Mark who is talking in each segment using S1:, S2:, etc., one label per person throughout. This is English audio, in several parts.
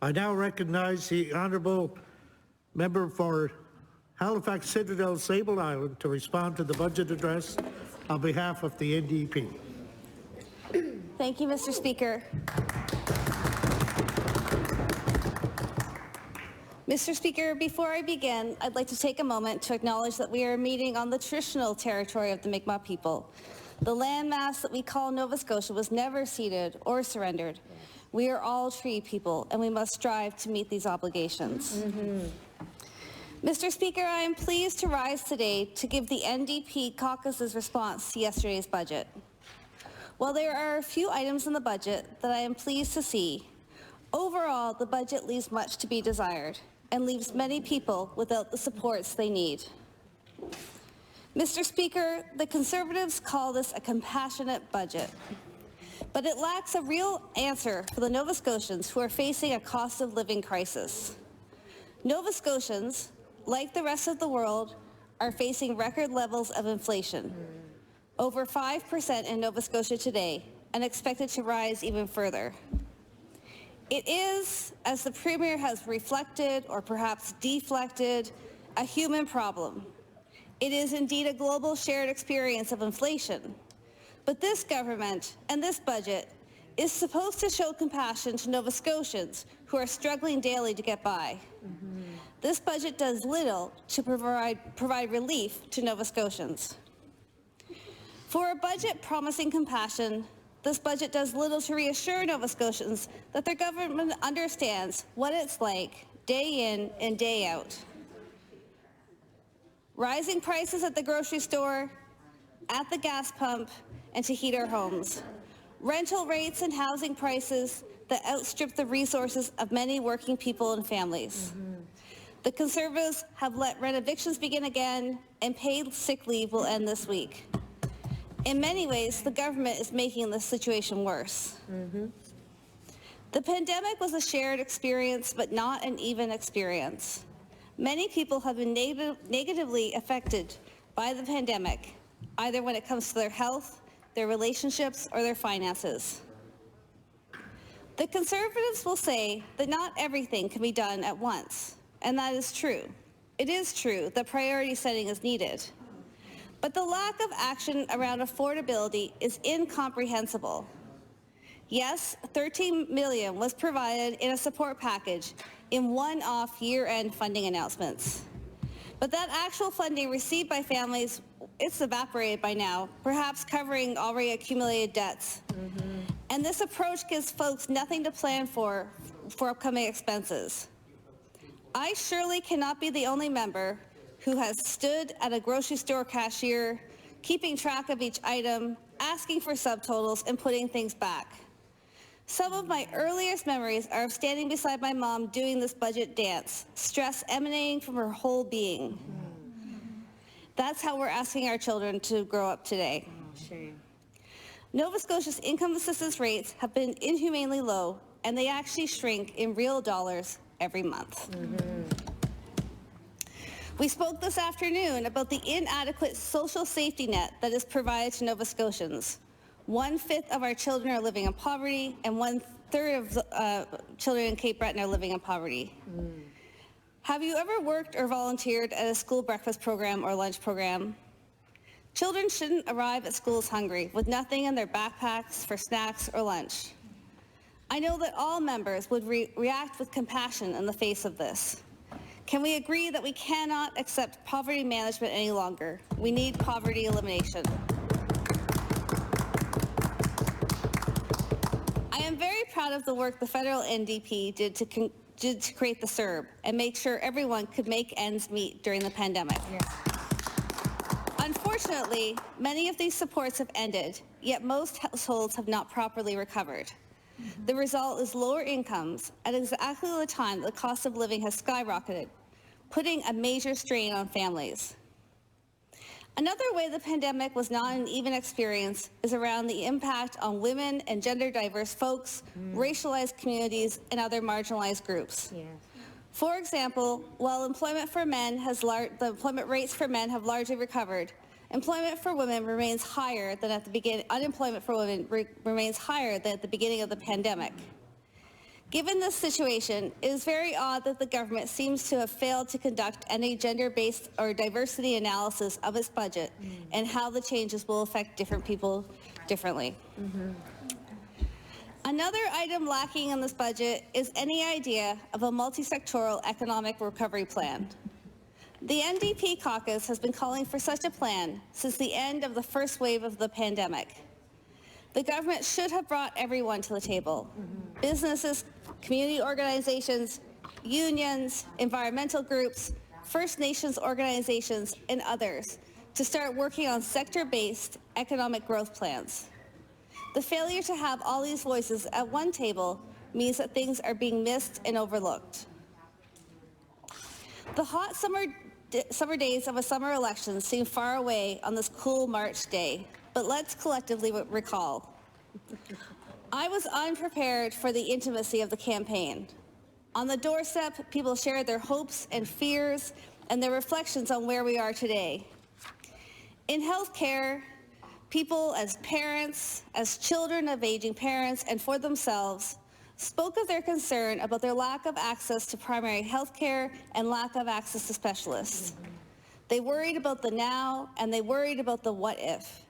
S1: I now recognize the Honourable Member for Halifax Citadel Sable Island to respond to the budget address on behalf of the NDP.
S2: Thank you, Mr. Speaker. Mr. Speaker, before I begin, I'd like to take a moment to acknowledge that we are meeting on the traditional territory of the Mi'kmaq people. The landmass that we call Nova Scotia was never ceded or surrendered. We are all Tree people, and we must strive to meet these obligations. Mr. Speaker, I am pleased to rise today to give the NDP caucus's response to yesterday's budget. While there are a few items in the budget that I am pleased to see, overall, the budget leaves much to be desired and leaves many people without the supports they need. Mr. Speaker, the Conservatives call this a compassionate budget, but it lacks a real answer for the Nova Scotians who are facing a cost of living crisis. Nova Scotians, like the rest of the world, are facing record levels of inflation, over 5% in Nova Scotia today, and expected to rise even further. It is, as the Premier has reflected or perhaps deflected, a human problem. It is indeed a global shared experience of inflation. But this government and this budget is supposed to show compassion to Nova Scotians who are struggling daily to get by. This budget does little to provide relief to Nova Scotians. For a budget promising compassion, this budget does little to reassure Nova Scotians that their government understands what it's like day in and day out. Rising prices at the grocery store, at the gas pump, and to heat our homes. Rental rates and housing prices that outstrip the resources of many working people and families. The Conservatives have let rent evictions begin again, and paid sick leave will end this week. In many ways, the government is making the situation worse. The pandemic was a shared experience, but not an even experience. Many people have been negatively affected by the pandemic, either when it comes to their health, their relationships, or their finances. The Conservatives will say that not everything can be done at once, and that is true. It is true that priority setting is needed. But the lack of action around affordability is incomprehensible. Yes, $13 million was provided in a support package in one-off year-end funding announcements. But that actual funding received by families, it's evaporated by now, perhaps covering already accumulated debts. And this approach gives folks nothing to plan for upcoming expenses. I surely cannot be the only member who has stood at a grocery store cashier, keeping track of each item, asking for subtotals, and putting things back. Some of my earliest memories are of standing beside my mom doing this budget dance, stress emanating from her whole being. That's how we're asking our children to grow up today.
S3: Shame.
S2: Nova Scotia's income assistance rates have been inhumanely low, and they actually shrink in real dollars every month. We spoke this afternoon about the inadequate social safety net that is provided to Nova Scotians. 1/5 of our children are living in poverty, and 1/3 of children in Cape Breton are living in poverty. Have you ever worked or volunteered at a school breakfast program or lunch program? Children shouldn't arrive at schools hungry, with nothing in their backpacks for snacks or lunch. I know that all members would react with compassion in the face of this. Can we agree that we cannot accept poverty management any longer? We need poverty elimination. I am very proud of the work the federal NDP did to create the CERB and make sure everyone could make ends meet during the pandemic. Unfortunately, many of these supports have ended, yet most households have not properly recovered. The result is lower incomes at exactly the time that the cost of living has skyrocketed, putting a major strain on families. Another way the pandemic was not an even experience is around the impact on women and gender diverse folks, racialized communities, and other marginalized groups. For example, while the employment rates for men have largely recovered, employment for women remains higher than at the beginning. Unemployment for women remains higher than at the beginning of the pandemic. Given this situation, it is very odd that the government seems to have failed to conduct any gender-based or diversity analysis of its budget and how the changes will affect different people differently. Another item lacking in this budget is any idea of a multi-sectoral economic recovery plan. The NDP caucus has been calling for such a plan since the end of the first wave of the pandemic. The government should have brought everyone to the table. Businesses, community organizations, unions, environmental groups, First Nations organizations, and others to start working on sector-based economic growth plans. The failure to have all these voices at one table means that things are being missed and overlooked. The hot summer days of a summer election seem far away on this cool March day, but let's collectively recall. I was unprepared for the intimacy of the campaign. On the doorstep, people shared their hopes and fears and their reflections on where we are today. In healthcare, people as parents, as children of aging parents, and for themselves, spoke of their concern about their lack of access to primary health care and lack of access to specialists. They worried about the now, and they worried about the what if.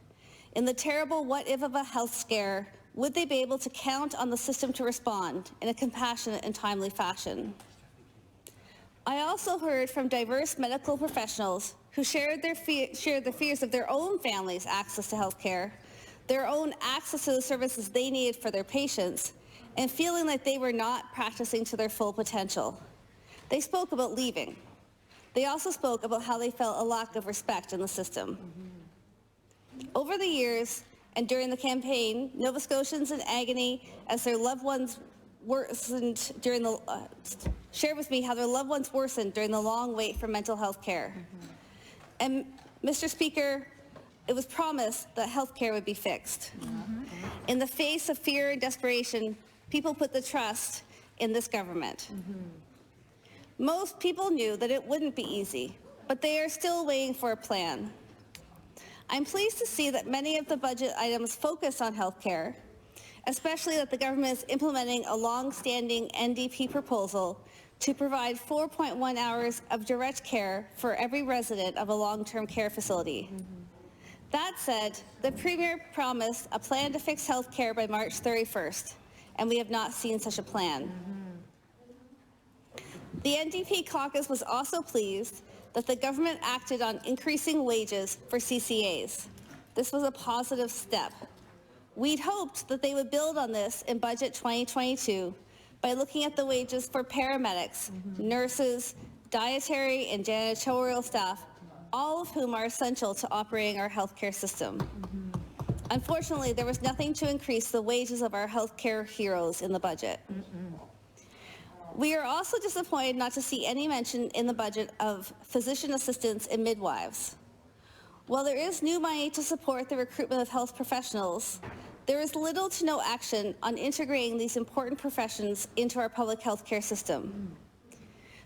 S2: In the terrible what if of a health scare, would they be able to count on the system to respond in a compassionate and timely fashion? I also heard from diverse medical professionals who shared the fears of their own families' access to health care, their own access to the services they needed for their patients, and feeling like they were not practicing to their full potential. They spoke about leaving. They also spoke about how they felt a lack of respect in the system. Over the years, and during the campaign, Nova Scotians in agony as their loved ones worsened during the, shared with me how their loved ones worsened during the long wait for mental health care. And Mr. Speaker, it was promised that health care would be fixed. In the face of fear and desperation, people put the trust in this government. Most people knew that it wouldn't be easy, but they are still waiting for a plan. I'm pleased to see that many of the budget items focus on health care, especially that the government is implementing a long-standing NDP proposal to provide 4.1 hours of direct care for every resident of a long-term care facility. That said, the Premier promised a plan to fix health care by March 31st, and we have not seen such a plan. The NDP caucus was also pleased that the government acted on increasing wages for CCAs. This was a positive step. We'd hoped that they would build on this in Budget 2022 by looking at the wages for paramedics, nurses, dietary and janitorial staff, all of whom are essential to operating our healthcare system. Unfortunately, there was nothing to increase the wages of our healthcare heroes in the budget. We are also disappointed not to see any mention in the budget of physician assistants and midwives. While there is new money to support the recruitment of health professionals, there is little to no action on integrating these important professions into our public health care system.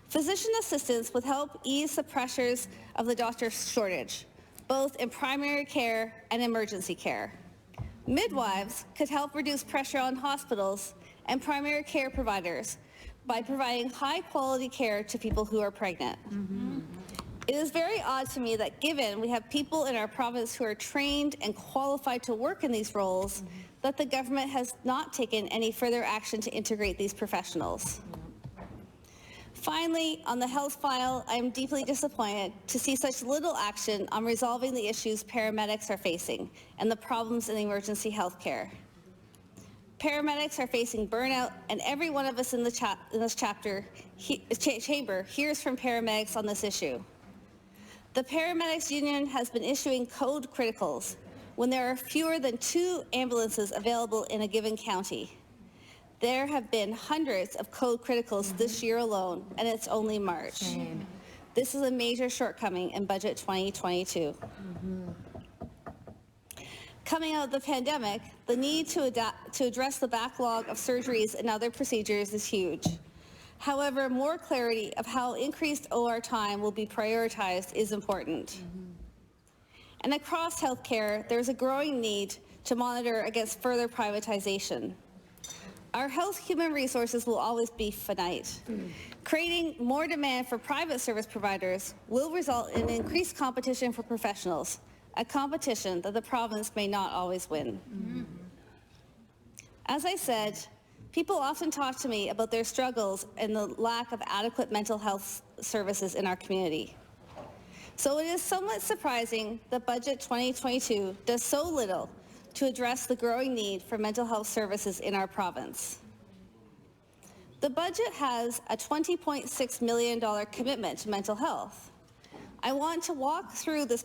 S2: Physician assistants would help ease the pressures of the doctor shortage, both in primary care and emergency care. Midwives could help reduce pressure on hospitals and primary care providers by providing high-quality care to people who are pregnant. It is very odd to me that given we have people in our province who are trained and qualified to work in these roles, that the government has not taken any further action to integrate these professionals. Finally, on the health file, I am deeply disappointed to see such little action on resolving the issues paramedics are facing and the problems in emergency health care. Paramedics are facing burnout, and every one of us in this chamber hears from paramedics on this issue. The Paramedics Union has been issuing code criticals when there are fewer than 2 ambulances available in a given county. There have been hundreds of code criticals this year alone, and it's only March. This is a major shortcoming in Budget 2022. Coming out of the pandemic, the need to address the backlog of surgeries and other procedures is huge. However, more clarity of how increased OR time will be prioritized is important. And across healthcare, there's a growing need to monitor against further privatization. Our health human resources will always be finite. Creating more demand for private service providers will result in increased competition for professionals, a competition that the province may not always win. As I said, people often talk to me about their struggles and the lack of adequate mental health services in our community. So it is somewhat surprising that Budget 2022 does so little to address the growing need for mental health services in our province. The budget has a $20.6 million commitment to mental health. I want to walk through the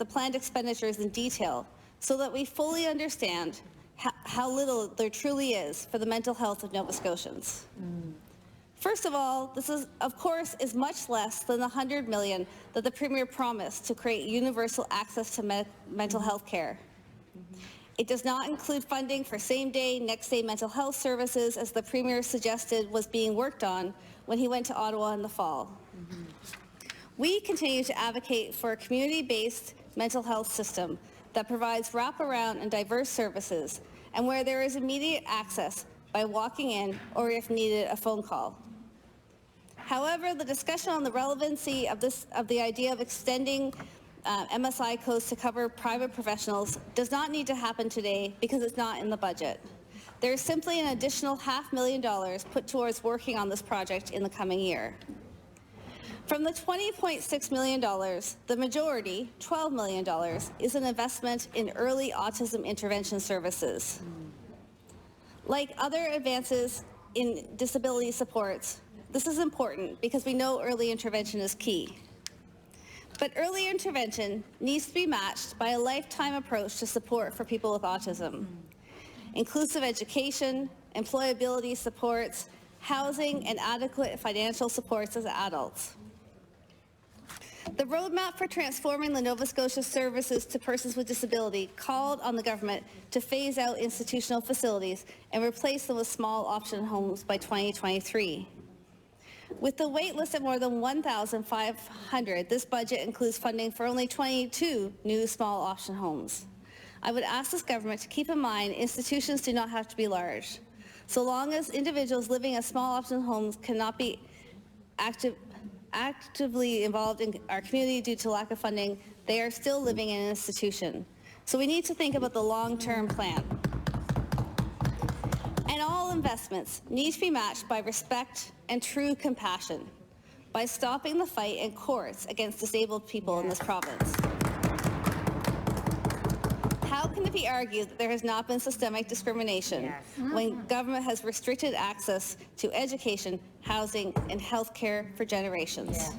S2: planned expenditures in detail so that we fully understand how little there truly is for the mental health of Nova Scotians. First of all, this is, of course, is much less than the $100 million that the Premier promised to create universal access to mental health care. It does not include funding for same-day, next-day mental health services, as the Premier suggested was being worked on when he went to Ottawa in the fall. We continue to advocate for a community-based mental health system that provides wraparound and diverse services, and where there is immediate access by walking in or, if needed, a phone call. However, the discussion on the relevancy of the idea of extending MSI codes to cover private professionals does not need to happen today because it's not in the budget. There is simply an additional $500,000 put towards working on this project in the coming year. From the $20.6 million, the majority, $12 million, is an investment in early autism intervention services. Like other advances in disability supports, this is important because we know early intervention is key. But early intervention needs to be matched by a lifetime approach to support for people with autism. Inclusive education, employability supports, housing, and adequate financial supports as adults. The roadmap for transforming the Nova Scotia services to persons with disability called on the government to phase out institutional facilities and replace them with small option homes by 2023. With the wait list at more than 1,500, this budget includes funding for only 22 new small option homes. I would ask this government to keep in mind institutions do not have to be large. So long as individuals living in small option homes cannot be actively involved in our community due to lack of funding, they are still living in an institution. So we need to think about the long-term plan. And all investments need to be matched by respect and true compassion, by stopping the fight in courts against disabled people in this province. How can it be argued that there has not been systemic discrimination when government has restricted access to education, housing, and health care for generations?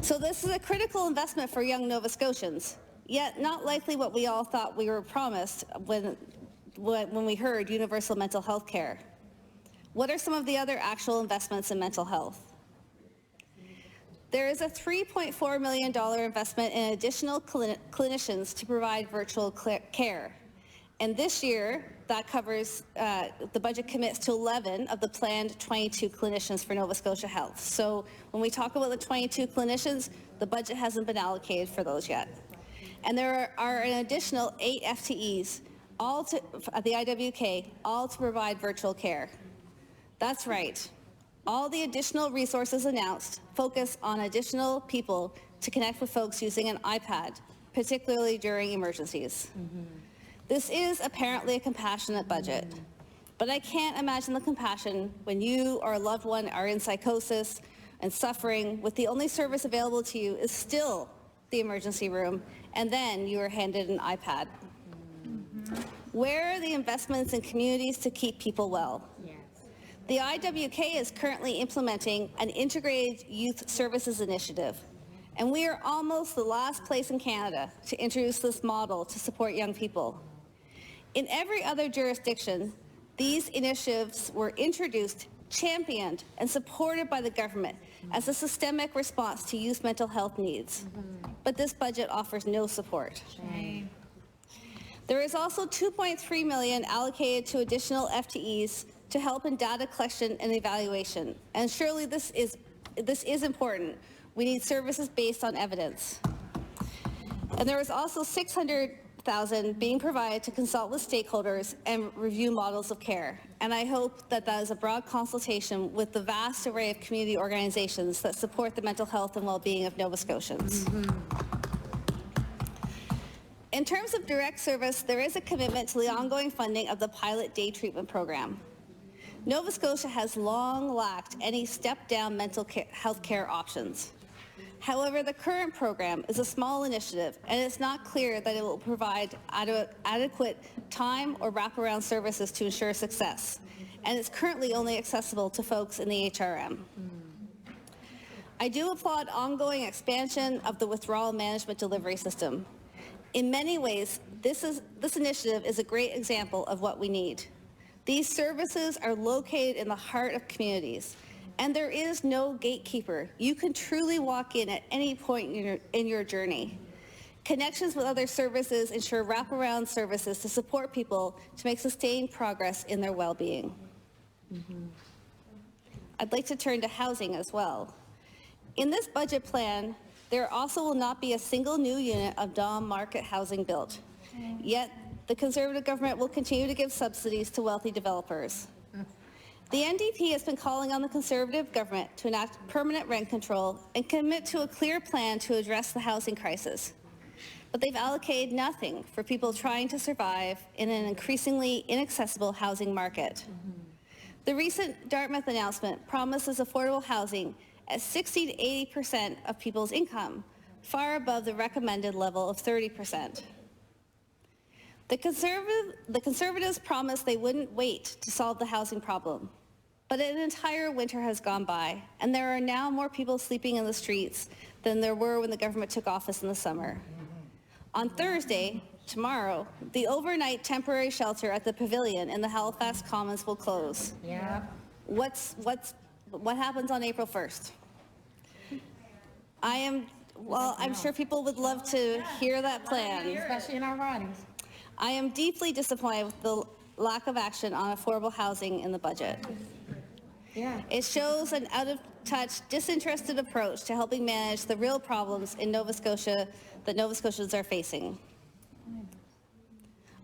S2: So this is a critical investment for young Nova Scotians, yet not likely what we all thought we were promised when we heard universal mental health care. What are some of the other actual investments in mental health? There is a $3.4 million investment in additional clinicians to provide virtual care. And this year, that covers, the budget commits to 11 of the planned 22 clinicians for Nova Scotia Health. So when we talk about the 22 clinicians, the budget hasn't been allocated for those yet. And there are an additional 8 FTEs at the IWK, all to provide virtual care. That's right. All the additional resources announced focus on additional people to connect with folks using an iPad, particularly during emergencies. This is apparently a compassionate budget, but I can't imagine the compassion when you or a loved one are in psychosis and suffering, with the only service available to you is still the emergency room, and then you are handed an iPad. Where are the investments in communities to keep people well? The IWK is currently implementing an integrated youth services initiative, and we are almost the last place in Canada to introduce this model to support young people. In every other jurisdiction, these initiatives were introduced, championed, and supported by the government as a systemic response to youth mental health needs. But this budget offers no support. There is also $2.3 million allocated to additional FTEs to help in data collection and evaluation. And surely this is important. We need services based on evidence. And there is also $600,000 being provided to consult with stakeholders and review models of care. And I hope that that is a broad consultation with the vast array of community organizations that support the mental health and well-being of Nova Scotians. In terms of direct service, there is a commitment to the ongoing funding of the pilot day treatment program. Nova Scotia has long lacked any step-down mental health care options. However, the current program is a small initiative, and it's not clear that it will provide adequate time or wraparound services to ensure success, and it's currently only accessible to folks in the HRM. I do applaud ongoing expansion of the withdrawal management delivery system. In many ways, this initiative is a great example of what we need. These services are located in the heart of communities, and there is no gatekeeper. You can truly walk in at any point in your journey. Connections with other services ensure wraparound services to support people to make sustained progress in their well-being. I'd like to turn to housing as well. In this budget plan, there also will not be a single new unit of non-market housing built. Yet, the Conservative government will continue to give subsidies to wealthy developers. The NDP has been calling on the Conservative government to enact permanent rent control and commit to a clear plan to address the housing crisis. But they've allocated nothing for people trying to survive in an increasingly inaccessible housing market. The recent Dartmouth announcement promises affordable housing at 60 to 80% of people's income, far above the recommended level of 30%. The Conservatives promised they wouldn't wait to solve the housing problem, but an entire winter has gone by, and there are now more people sleeping in the streets than there were when the government took office in the summer. On Thursday, tomorrow, the overnight temporary shelter at the Pavilion in the Halifax Commons will close.
S3: Yeah.
S2: What happens on April 1st? I'm sure people would love to hear that plan.
S3: Especially in our ridings.
S2: I am deeply disappointed with the lack of action on affordable housing in the budget.
S3: Yeah.
S2: It shows an out-of-touch, disinterested approach to helping manage the real problems in Nova Scotia that Nova Scotians are facing.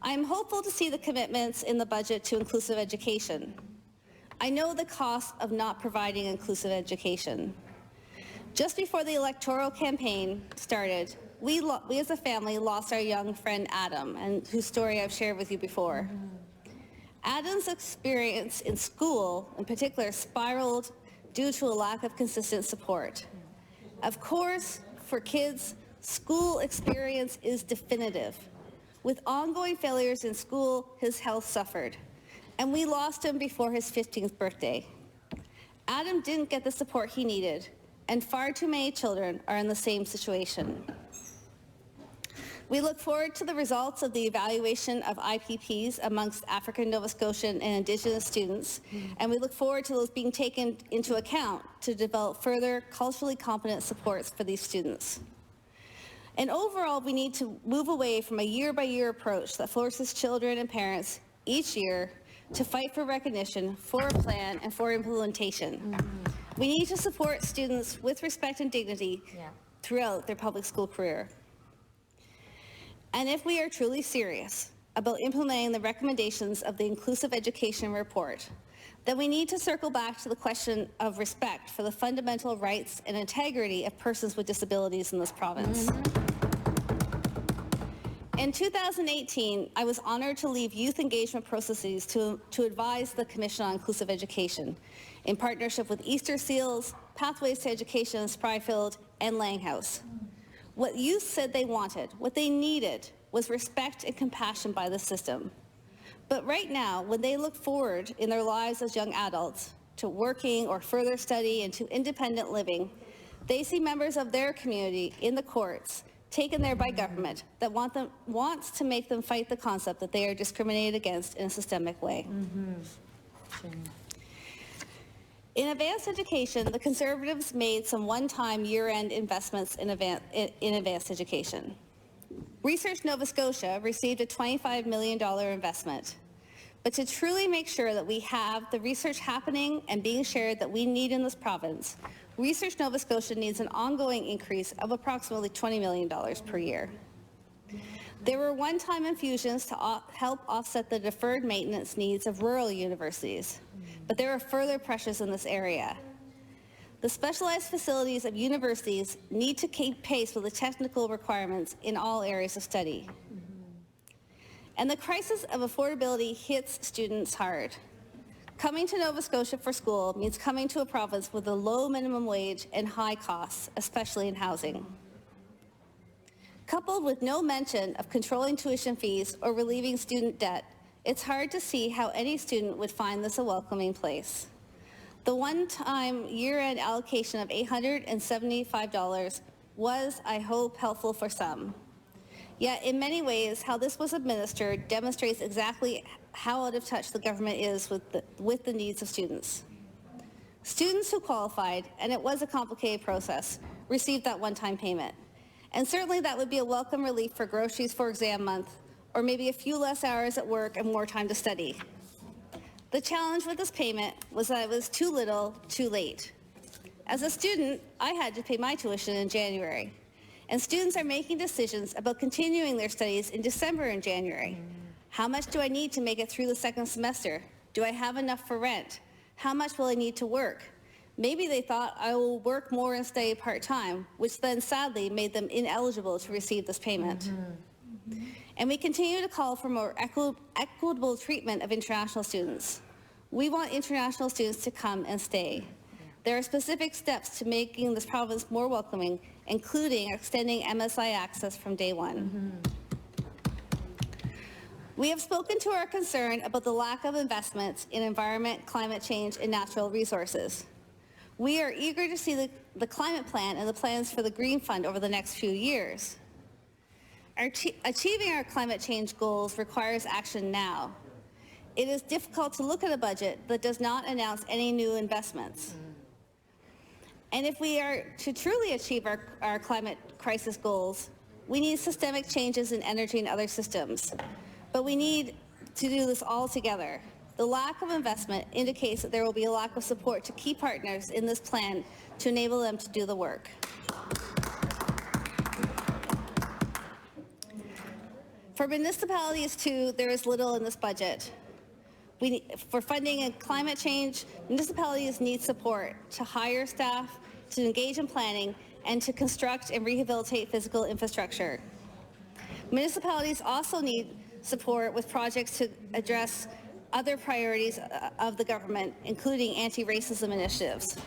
S2: I am hopeful to see the commitments in the budget to inclusive education. I know the cost of not providing inclusive education. Just before the electoral campaign started, we as a family lost our young friend Adam, and whose story I've shared with you before. Adam's experience in school, in particular, spiraled due to a lack of consistent support. Of course, for kids, school experience is definitive. With ongoing failures in school, his health suffered, and we lost him before his 15th birthday. Adam didn't get the support he needed, and far too many children are in the same situation. We look forward to the results of the evaluation of IPPs amongst African, Nova Scotian, and Indigenous students, and we look forward to those being taken into account to develop further culturally competent supports for these students. And overall, we need to move away from a year-by-year approach that forces children and parents each year to fight for recognition, for a plan, and for implementation. We need to support students with respect and dignity throughout their public school career. And if we are truly serious about implementing the recommendations of the Inclusive Education Report, then we need to circle back to the question of respect for the fundamental rights and integrity of persons with disabilities in this province. In 2018, I was honored to lead youth engagement processes to advise the Commission on Inclusive Education in partnership with Easter Seals, Pathways to Education in Spryfield, and Langhouse. What youth said they wanted, what they needed, was respect and compassion by the system. But right now, when they look forward in their lives as young adults to working or further study and to independent living, they see members of their community in the courts taken there by government that wants to make them fight the concept that they are discriminated against in a systemic way. In advanced education, the Conservatives made some one-time year-end investments in advanced education. Research Nova Scotia received a $25 million investment. But to truly make sure that we have the research happening and being shared that we need in this province, Research Nova Scotia needs an ongoing increase of approximately $20 million per year. There were one-time infusions to help offset the deferred maintenance needs of rural universities, but there are further pressures in this area. The specialized facilities of universities need to keep pace with the technical requirements in all areas of study. And the crisis of affordability hits students hard. Coming to Nova Scotia for school means coming to a province with a low minimum wage and high costs, especially in housing. Coupled with no mention of controlling tuition fees or relieving student debt, it's hard to see how any student would find this a welcoming place. The one-time year-end allocation of $875 was, I hope, helpful for some. Yet, in many ways, how this was administered demonstrates exactly how out of touch the government is with the needs of students. Students who qualified, and it was a complicated process, received that one-time payment. And certainly that would be a welcome relief for groceries for exam month, or maybe a few less hours at work and more time to study. The challenge with this payment was that it was too little, too late. As a student, I had to pay my tuition in January, and students are making decisions about continuing their studies in December and January. How much do I need to make it through the second semester? Do I have enough for rent? How much will I need to work? Maybe they thought I will work more and study part-time, which then sadly made them ineligible to receive this payment. And we continue to call for more equitable treatment of international students. We want international students to come and stay. There are specific steps to making this province more welcoming, including extending MSI access from day one. We have spoken to our concern about the lack of investments in environment, climate change, and natural resources. We are eager to see the climate plan and the plans for the Green Fund over the next few years. Achieving our climate change goals requires action now. It is difficult to look at a budget that does not announce any new investments. And if we are to truly achieve our climate crisis goals, we need systemic changes in energy and other systems. But we need to do this all together. The lack of investment indicates that there will be a lack of support to key partners in this plan to enable them to do the work. For municipalities too, there is little in this budget. For funding and climate change, municipalities need support to hire staff, to engage in planning, and to construct and rehabilitate physical infrastructure. Municipalities also need support with projects to address other priorities of the government, including anti-racism initiatives.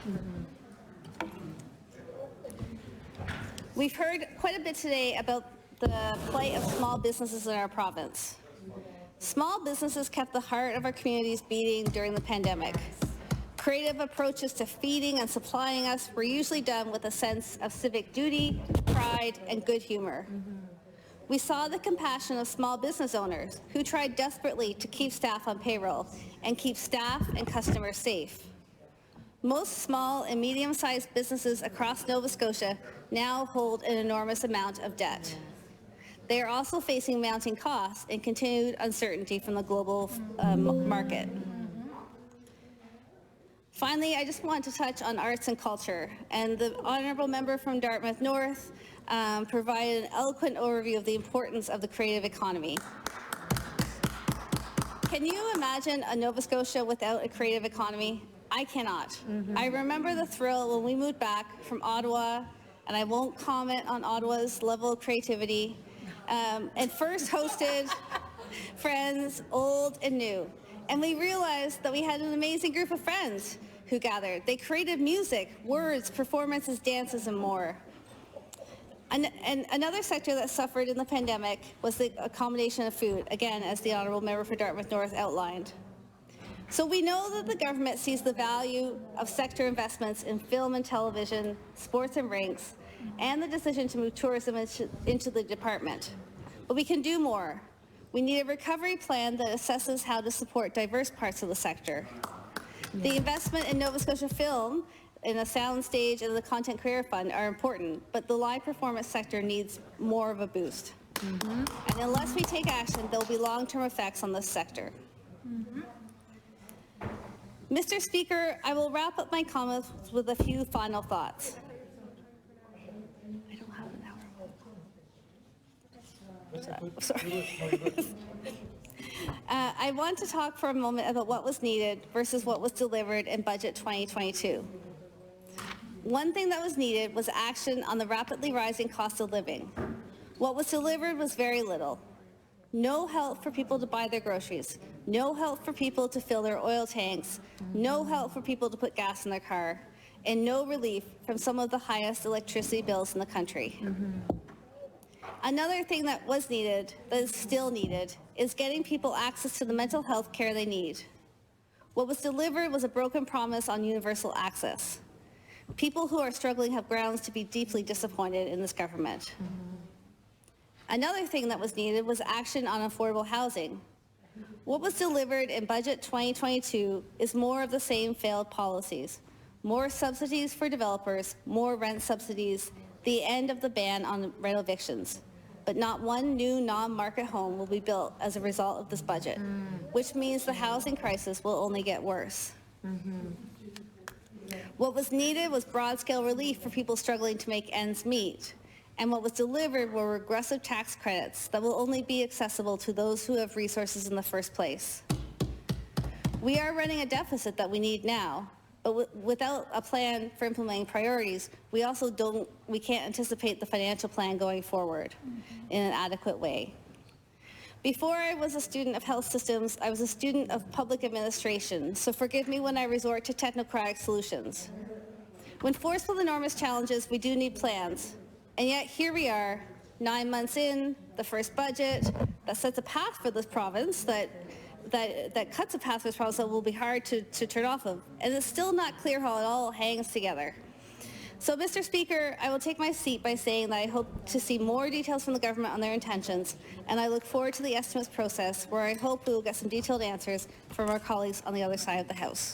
S2: We've heard quite a bit today about the plight of small businesses in our province. Small businesses kept the heart of our communities beating during the pandemic. Creative approaches to feeding and supplying us were usually done with a sense of civic duty, pride, and good humor. We saw the compassion of small business owners who tried desperately to keep staff on payroll and keep staff and customers safe. Most small and medium-sized businesses across Nova Scotia now hold an enormous amount of debt. They are also facing mounting costs and continued uncertainty from the global market. Finally, I just want to touch on arts and culture, and the honourable member from Dartmouth North provided an eloquent overview of the importance of the creative economy. Can you imagine a Nova Scotia without a creative economy? I cannot. I remember the thrill when we moved back from Ottawa, and I won't comment on Ottawa's level of creativity, and first hosted friends, old and new. And we realized that we had an amazing group of friends who gathered. They created music, words, performances, dances, and more. And another sector that suffered in the pandemic was the accommodation of food, again, as the Honourable Member for Dartmouth North outlined. So we know that the government sees the value of sector investments in film and television, sports and rinks, and the decision to move tourism into the department. But we can do more. We need a recovery plan that assesses how to support diverse parts of the sector. The investment in Nova Scotia film, in a sound stage and the Content Career Fund are important, but the live performance sector needs more of a boost. And unless we take action, there will be long-term effects on this sector. Mr. Speaker, I will wrap up my comments with a few final thoughts. I don't have an sorry. I want to talk for a moment about what was needed versus what was delivered in Budget 2022. One thing that was needed was action on the rapidly rising cost of living. What was delivered was very little. No help for people to buy their groceries. No help for people to fill their oil tanks. No help for people to put gas in their car. And no relief from some of the highest electricity bills in the country. Another thing that was needed, that is still needed, is getting people access to the mental health care they need. What was delivered was a broken promise on universal access. People who are struggling have grounds to be deeply disappointed in this government. Another thing that was needed was action on affordable housing. What was delivered in Budget 2022 is more of the same failed policies. More subsidies for developers, more rent subsidies, the end of the ban on rent evictions. But not one new non-market home will be built as a result of this budget, which means the housing crisis will only get worse. What was needed was broad-scale relief for people struggling to make ends meet. And what was delivered were regressive tax credits that will only be accessible to those who have resources in the first place. We are running a deficit that we need now, but without a plan for implementing priorities, we can't anticipate the financial plan going forward in an adequate way. Before I was a student of health systems, I was a student of public administration, so forgive me when I resort to technocratic solutions. When faced with enormous challenges, we do need plans. And yet here we are, 9 months in, the first budget that sets a path for this province, that cuts a path for this province that will be hard to turn off of. And it's still not clear how it all hangs together. So, Mr. Speaker, I will take my seat by saying that I hope to see more details from the government on their intentions, and I look forward to the estimates process, where I hope we will get some detailed answers from our colleagues on the other side of the House.